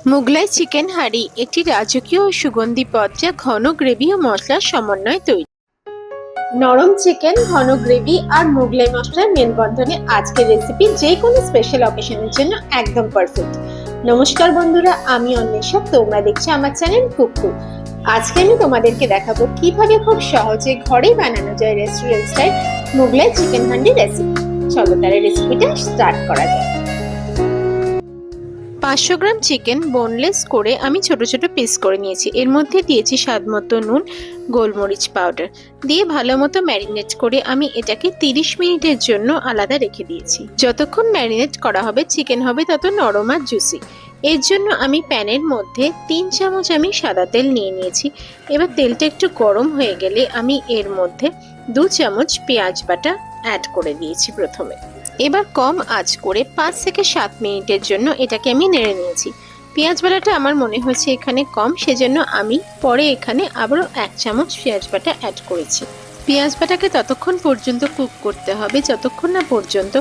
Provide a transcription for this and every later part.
Mughlai chicken হাঁড়ি একটি রাজকীয় ও সুগন্ধি পদ যা ঘন গ্রেভি ও মশলার সমন্বয়ে তৈরি। নরম চিকেন, ঘন গ্রেভি আর মুগলাই মশলার মেলবন্ধনে আজকের রেসিপি যে কোনো স্পেশাল অকেশনের জন্য একদম পারফেক্ট। নমস্কার বন্ধুরা, আমি অন্বেষা, তোমরা দেখছো আমার চ্যানেল কুকু। আজকে আমি তোমাদেরকে দেখাবো কিভাবে খুব সহজে ঘরেই বানানো যায় restaurant style Mughlai chicken handi recipe. চলো তাহলে রেসিপিটা স্টার্ট করা যায়। 500 গ্রাম চিকেন বোনলেস করে আমি ছোট ছোট পিস করে নিয়েছি। এর মধ্যে দিয়েছি স্বাদ মতো নুন, গোলমরিচ পাউডার দিয়ে ভালো মতো ম্যারিনেট করে আমি এটাকে 30 মিনিটের জন্য আলাদা রেখে দিয়েছি। যতক্ষণ ম্যারিনেট করা হবে চিকেন হবে তত নরম আর জুসি। এর জন্য আমি প্যানের মধ্যে 3 চামচ আমি সাদা তেল নিয়ে নিয়েছি। এবার তেলটা একটু গরম হয়ে গেলে আমি এর মধ্যে 2 চামচ পেঁয়াজ বাটা অ্যাড করে দিয়েছি প্রথমে। এবার কম আঁচ করে 5 থেকে 7 মিনিটের জন্য এটাকে আমি নেড়ে নিয়েছি। পেঁয়াজ বাটাটা আমার মনে হয়েছে এখানে কম, সেজন্য আমি পরে এখানে আবারও 1 চামচ পেঁয়াজ বাটা অ্যাড করেছি। পেঁয়াজ বাটাকে ততক্ষণ পর্যন্ত কুক করতে হবে যতক্ষণ না পর্যন্ত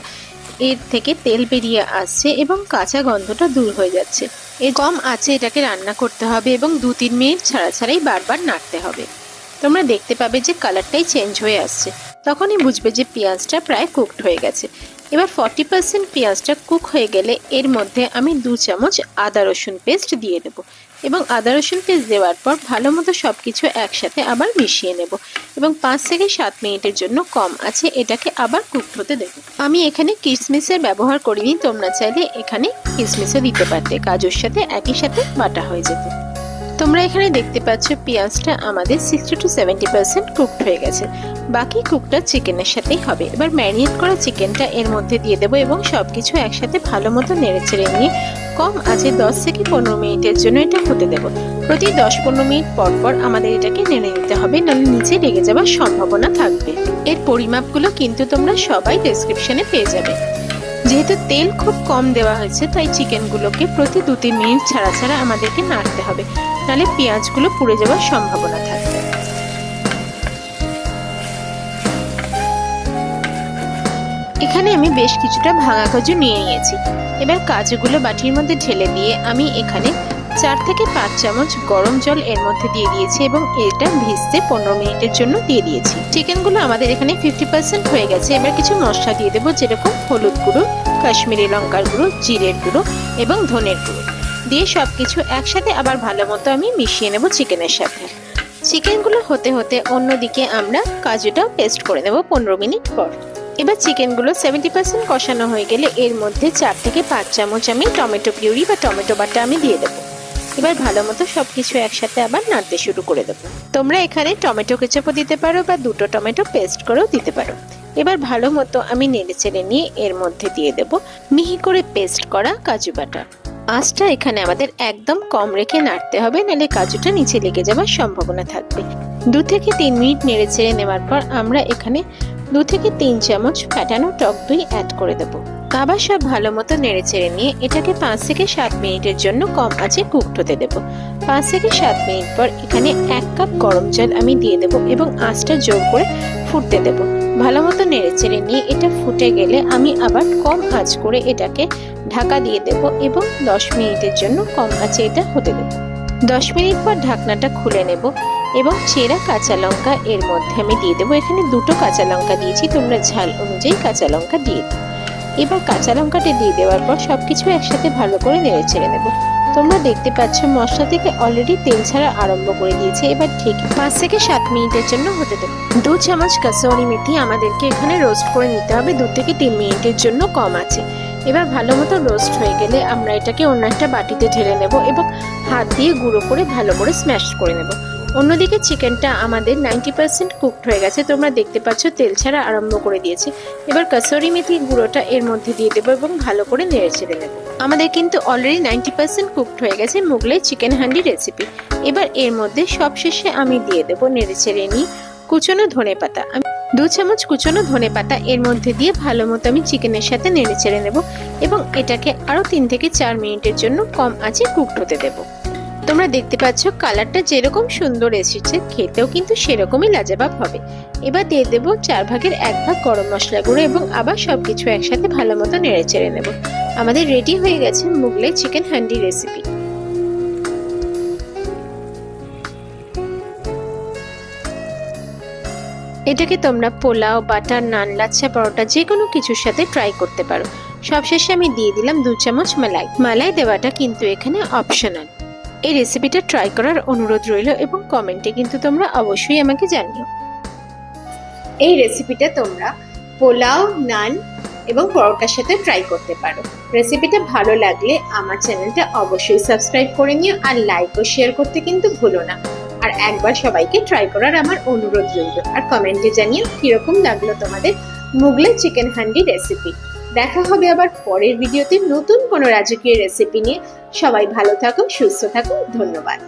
এর থেকে তেল বেরিয়ে আসছে এবং কাঁচা গন্ধটা দূর হয়ে যাচ্ছে। এর কম আঁচে এটাকে রান্না করতে হবে এবং 2-3 মিনিট ছাড়া ছাড়াই বারবার নাড়তে হবে। তোমরা দেখতে পাবে যে কালারটাই চেঞ্জ হয়ে আসছে, তখনই বুঝবে যে পেঁয়াজটা প্রায় কুকড হয়ে গেছে। এবার 40% পেঁয়াজটা কুক হয়ে গেলে এর মধ্যে আমি 2 চামচ আদা রসুন পেস্ট দিয়ে দেব এবং আদা রসুন পেস্ট দেওয়ার পর ভালো মতো সব কিছু একসাথে আবার মিশিয়ে নেব এবং 5 থেকে 7 মিনিটের জন্য কম আছে এটাকে আবার কুকড হতে দেব। আমি এখানে কিশমিশের ব্যবহার করিনি, তোমরা চাইলে এখানে কিশমিশও দিতে পারতে, কাজুর সাথে একই সাথে বাটা হয়ে যেত। তোমরা এখানে দেখতে পাচ্ছ পেঁয়াজটা আমাদের 60 to 70% কুকড হয়ে গেছে। বাকি কুকটা চিকেনের সাথেই হবে। এবার ম্যারিনেট করা চিকেনটা এর মধ্যে দিয়ে দেবো এবং সবকিছু একসাথে ভালো মতো নেড়েচেড়ে নিয়ে কম আঁচে 10 থেকে 15 মিনিটের জন্য এটা হতে দেবো। প্রতি 10-15 মিনিট পর পর আমাদের এটাকে নেড়ে নিতে হবে, নাহলে নিচে লেগে যাওয়ার সম্ভাবনা থাকবে। এর পরিমাপগুলো কিন্তু তোমরা সবাই ডেসক্রিপশনে পেয়ে যাবে। যেহেতু তেল খুব কম দেওয়া হয়েছে তাই চিকেনগুলোকে প্রতি 2-3 মিনিট ছাড়া ছাড়া আমাদেরকে নাড়তে হবে, নাহলে পেঁয়াজগুলো পুড়ে যাওয়ার সম্ভাবনা থাকবে। এখানে আমি বেশ কিছুটা ভাঙা কাজু নিয়ে নিয়েছি। এবার কাজুগুলো বাটির মধ্যে ঢেলে দিয়ে আমি এখানে 4 থেকে 5 চামচ গরম জল এর মধ্যে দিয়ে দিয়েছি এবং এটা ভিজতে 15 মিনিটের জন্য দিয়ে দিয়েছি। চিকেনগুলো আমাদের এখানে 50% হয়ে গেছে। এবার কিছু মশলা দিয়ে দেবো, যেরকম হলুদ গুঁড়ো, কাশ্মীরি লঙ্কার গুঁড়ো, জিরের গুঁড়ো এবং ধনের গুঁড়ো দিয়ে সবকিছু একসাথে আবার ভালো মতো আমি মিশিয়ে নেব চিকেনের সাথে। চিকেনগুলো হতে হতে অন্যদিকে আমরা কাজুটা পেস্ট করে নেব 15 মিনিট পর। এবার চিকেনগুলো 70% কষানো হয়ে গেলে এর মধ্যে 4 থেকে 5 চামচ আমি টমেটো পিউরি বা টমেটো বাটা আমি দিয়ে দেবো। এবার ভালো মতো সবকিছু একসাথে আবার নাড়তে শুরু করে দেবো। তোমরা এখানে টমেটো কেচাপও দিতে পারো বা 2টো টমেটো পেস্ট করেও দিতে পারো। এবার ভালো মতো আমি নেড়েচেড়ে নিয়ে এর মধ্যে দিয়ে দেবো মিহি করে পেস্ট করা কাজু বাটা। আঁচটা এখানে আমাদের একদম কম রেখে নাড়তে হবে, নাহলে কাজুটা নিচে লেগে যাওয়ার সম্ভাবনা থাকবে। 2 থেকে 3 মিনিট নেড়েচেড়ে নেওয়ার পর আমরা এখানে 2 থেকে 3 চামচ ফ্যাটানো টক দই অ্যাড করে দেবো। আবার সব ভালো মতো নেড়েচেড়ে নিয়ে এটাকে 5 থেকে 7 মিনিটের জন্য কম আঁচে কুকড হতে দেবো। 5 থেকে 7 মিনিট পর এখানে 1 কাপ গরম জল আমি দিয়ে দেবো এবং আঁচটা জোর করে ফুটতে দেবো। ভালো মতো নেড়েচেড়ে নিয়ে এটা ফুটে গেলে আমি আবার কম আঁচ করে এটাকে ঢাকা দিয়ে দেবো এবং 10 মিনিটের জন্য কম আঁচে এটা হতে দেবো। 10 মিনিট পর ঢাকনাটা খুলে নেব এবং চেরা কাঁচা লঙ্কা এর মধ্যে আমি দিয়ে দেবো। এখানে 2টো কাঁচা লঙ্কা দিয়েছি, তোমরা ঝাল অনুযায়ী কাঁচা লঙ্কা দিয়ে দাও। এবার কাঁচা লঙ্কাটা দিয়ে দেওয়ার পর সবকিছু একসাথে ভালো করে নেড়ে ছেড়ে নেব। তোমরা দেখতে পাচ্ছ মশলা থেকে অলরেডি তেল ছাড়া আরম্ভ করে দিয়েছে। এবার ঠিক 5 থেকে 7 মিনিটের জন্য হতে দেবো। 2 চামচ কাসুরি মেথি আমাদেরকে এখানে রোস্ট করে নিতে হবে 2 থেকে 3 মিনিটের জন্য কম আছে। এবার ভালো মতো রোস্ট হয়ে গেলে আমরা এটাকে অন্য একটা বাটিতে ঢেলে নেব এবং হাত দিয়ে গুঁড়ো করে ভালো করে স্ম্যাশ করে নেব। অন্যদিকে চিকেনটা আমাদের 90% কুকড হয়ে গেছে, তোমরা দেখতে পাচ্ছ তেল ছাড়া আরম্ভ করে দিয়েছে। এবার কাসুরি মেথি গুঁড়োটা এর মধ্যে দিয়ে দেবো এবং ভালো করে নেড়ে ছেড়ে নেব। আমাদের কিন্তু অলরেডি 90% কুকড হয়ে গেছে মুগলাই চিকেন হান্ডি রেসিপি। এবার এর মধ্যে সবশেষে আমি দিয়ে দেবো নেড়ে ছেড়ে নিয়ে কুচনো ধনেপাতা। আমি 2 চামচ কুচনো ধনেপাতা এর মধ্যে দিয়ে ভালো মতো আমি চিকেনের সাথে নেড়ে ছেড়ে নেব এবং এটাকে আরও 3 থেকে 4 মিনিটের জন্য কম আঁচে কুকড হতে দেবো। তোমরা দেখতে পাচ্ছ কালারটা যেরকম সুন্দর এসেছে খেতেও কিন্তু সেরকমই লাজবাব হবে। এবার দিয়ে দেবো 4 ভাগের 1 ভাগ গরম মশলা গুঁড়ো এবং আবার সবকিছু একসাথে ভালো মতো নেড়ে চেড়ে নেব। আমাদের রেডি হয়ে গেছে মুগলাই চিকেন হান্ডি রেসিপি। এটাকে তোমরা পোলাও, বাটার নান, লাচ্ছা পরোটা যে কোনো কিছুর সাথে ট্রাই করতে পারো। সবশেষে আমি দিয়ে দিলাম 2 চামচ মালাই। মালাই দেওয়াটা কিন্তু এখানে অপশনাল। এই রেসিপিটা ট্রাই করার অনুরোধ রইল এবং কমেন্টে কিন্তু তোমরা অবশ্যই আমাকে জানিও। এই রেসিপিটা তোমরা পোলাও, নান এবং পরোটার সাথে ট্রাই করতে পারো। রেসিপিটা ভালো লাগলে আমার চ্যানেলটা অবশ্যই সাবস্ক্রাইব করে নিও আর লাইক ও শেয়ার করতে কিন্তু ভুলো না। আর একবার সবাইকে ট্রাই করার আমার অনুরোধ রইল। আর কমেন্টে জানিও কিরকম লাগলো তোমাদের মুগলাই চিকেন হান্ডি রেসিপি। দেখা হবে আবার পরের ভিডিওতে নতুন কোনো রাজকীয় রেসিপি নিয়ে। সবাই ভালো থাকো, সুস্থ থাকো, ধন্যবাদ।